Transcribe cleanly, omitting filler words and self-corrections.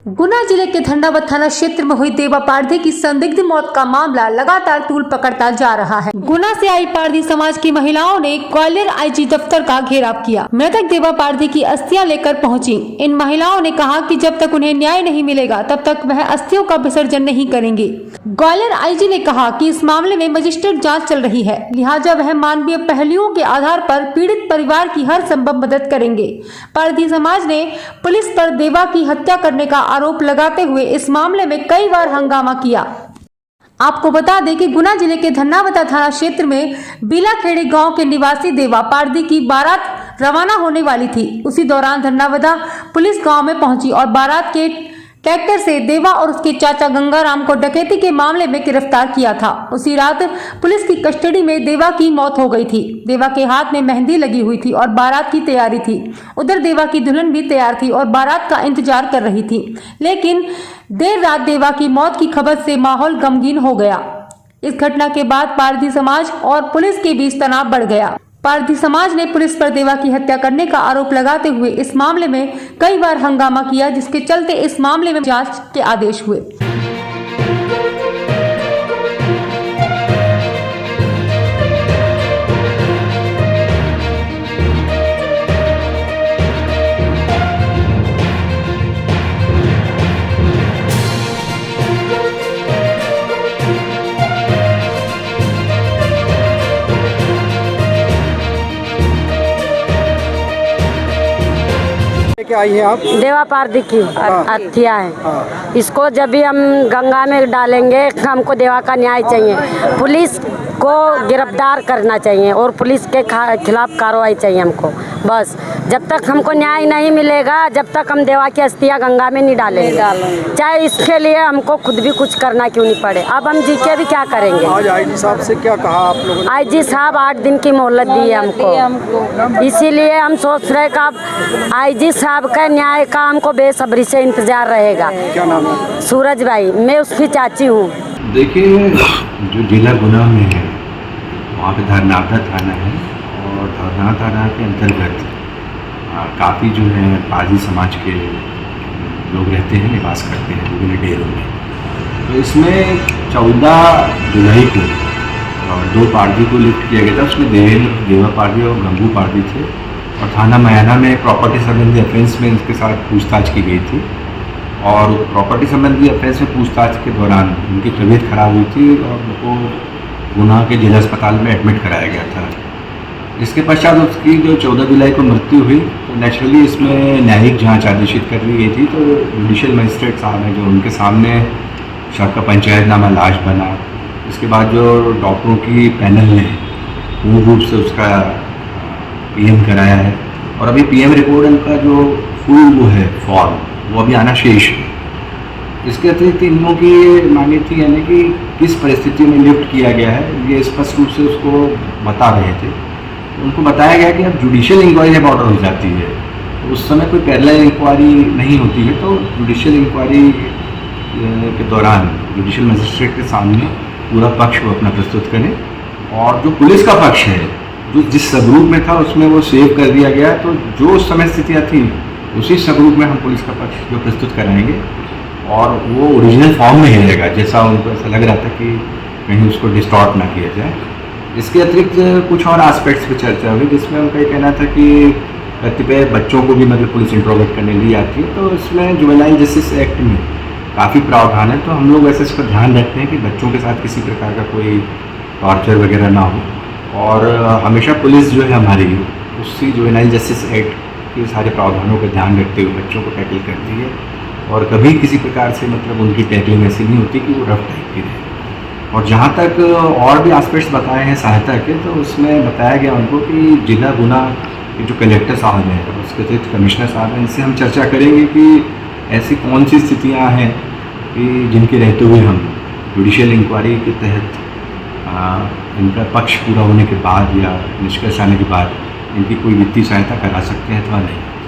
गुना जिले के धंडावत थाना क्षेत्र में हुई देवा पारधी की संदिग्ध मौत का मामला लगातार तूल पकड़ता जा रहा है। गुना से आई पारधी समाज की महिलाओं ने ग्वालियर आईजी दफ्तर का घेराव किया। मृतक देवा पारधी की अस्थियां लेकर पहुंची। इन महिलाओं ने कहा कि जब तक उन्हें न्याय नहीं मिलेगा तब तक वह अस्थियों का विसर्जन नहीं करेंगे। ग्वालियर आईजी ने कहा कि इस मामले में मजिस्ट्रेट जाँच चल रही है, लिहाजा वह मानवीय पहलुओं के आधार पर पीड़ित परिवार की हर संभव मदद करेंगे। पारधी समाज ने पुलिस पर देवा की हत्या करने का आरोप लगाते हुए इस मामले में कई बार हंगामा किया। आपको बता दें कि गुना जिले के धन्नावता थाना क्षेत्र में बीलाखेड़ी गांव के निवासी देवा पारधी की बारात रवाना होने वाली थी। उसी दौरान धन्नावता पुलिस गांव में पहुंची और बारात के ट्रैक्टर से देवा और उसके चाचा गंगाराम को डकैती के मामले में गिरफ्तार किया था। उसी रात पुलिस की कस्टडी में देवा की मौत हो गई थी। देवा के हाथ में मेहंदी लगी हुई थी और बारात की तैयारी थी। उधर देवा की दुल्हन भी तैयार थी और बारात का इंतजार कर रही थी, लेकिन देर रात देवा की मौत की खबर से माहौल गमगीन हो गया। इस घटना के बाद पारधी समाज और पुलिस के बीच तनाव बढ़ गया। पारधी समाज ने पुलिस पर देवा की हत्या करने का आरोप लगाते हुए इस मामले में कई बार हंगामा किया, जिसके चलते इस मामले में जांच के आदेश हुए। क्या आई है आप? देवा पारधी की हत्या है। इसको जब भी हम गंगा में डालेंगे, हमको देवा का न्याय चाहिए। पुलिस को गिरफ्तार करना चाहिए और पुलिस के खिलाफ कार्रवाई चाहिए हमको। बस जब तक हमको न्याय नहीं मिलेगा, जब तक हम देवा की अस्थियां गंगा में नहीं डालेंगे, चाहे इसके लिए हमको खुद भी कुछ करना क्यों नहीं पड़े। अब हम जी के भी क्या करेंगे। आज आईजी साहब से क्या कहा आप लोगों ने? आईजी साहब 8 दिन की मोहलत दी है हमको, इसीलिए हम सोच रहे कि अब आईजी साहब का न्याय का हमको बेसब्री से इंतजार रहेगा। क्या नाम है? सूरज भाई, मैं उसकी चाची हूँ। देखिए, जो जिला गुना में है वहाँ पे धरनावता थाना है और धरना थाना के अंतर्गत काफ़ी जो है पारधी समाज के लोग रहते हैं, निवास करते हैं विभिन्न डेरों में। तो इसमें 14 जुलाई को 2 पारधी को लिफ्ट किया गया था। उसमें देवा पारधी और गंगू पारधी थे और थाना मयाना में प्रॉपर्टी संबंधी ऑफेंस में इनके साथ पूछताछ की गई थी। और प्रॉपर्टी संबंधी ऑफेंस में पूछताछ के दौरान उनकी तबीयत खराब हुई थी और उनको गुना के जिला अस्पताल में एडमिट कराया गया था। इसके पश्चात उसकी जो 14 जुलाई को मृत्यु हुई, तो नेचुरली इसमें न्यायिक जांच आदेशित कर दी गई थी। तो जुडिशियल मजिस्ट्रेट साहब हैं, जो उनके सामने शव का पंचायतनामा लाश बना। इसके बाद जो डॉक्टरों की पैनल ने पूर्ण रूप से उसका पीएम कराया है और अभी पीएम रिपोर्ट उनका जो फुल वो है फॉर्म, वो अभी आना शेष है। इसके अतिरिक्त इन लोगों की मांगी थी, यानी कि किस परिस्थिति में लिफ्ट किया गया है, ये स्पष्ट रूप से उसको बता रहे थे। उनको बताया गया कि अब जुडिशियल इंक्वायरी जब ऑर्डर हो जाती है तो उस समय कोई पैरेलल इंक्वायरी नहीं होती है। तो जुडिशियल इंक्वायरी के दौरान जुडिशियल मजिस्ट्रेट के सामने पूरा पक्ष को अपना प्रस्तुत करें और जो पुलिस का पक्ष है, जो जिस सबग्रुप में था उसमें वो सेव कर दिया गया। तो जो उस समय स्थितियाँ थी उसी सबग्रुप में हम पुलिस का पक्ष जो प्रस्तुत कराएंगे और वो ओरिजिनल फॉर्म में ही रहेगा, जैसा उनको ऐसा लग रहा था कि कहीं उसको डिस्टॉर्ट ना किया जाए। इसके अतिरिक्त कुछ और एस्पेक्ट्स पर चर्चा हुई, जिसमें उनका ये कहना था कि कतिपय बच्चों को भी मतलब पुलिस इंट्रोगेट करने ली आती है। तो इसमें जुवेनाइल जस्टिस एक्ट में काफ़ी प्रावधान है। तो हम लोग वैसे इसका ध्यान रखते हैं कि बच्चों के साथ किसी प्रकार का कोई टॉर्चर वगैरह ना हो और हमेशा पुलिस जो है हमारी उसी जुवेनाइल जस्टिस एक्ट के सारे प्रावधानों का ध्यान रखते हुए बच्चों को टैकल करती है और कभी किसी प्रकार से मतलब उनकी टैकलिंग ऐसी नहीं होती कि वो रफ टाइप की रहे। और जहाँ तक और भी एस्पेक्ट्स बताए हैं सहायता के, तो उसमें बताया गया उनको कि जिला गुना के जो कलेक्टर साहब हैं, उसके अतिरिक्त कमिश्नर साहब हैं, इनसे हम चर्चा करेंगे कि ऐसी कौन सी स्थितियाँ हैं कि जिनके रहते हुए हम जुडिशियल इंक्वायरी के तहत इनका पक्ष पूरा होने के बाद या निष्कर्ष आने के बाद इनकी कोई वित्तीय सहायता करा सकते हैं अथवा नहीं।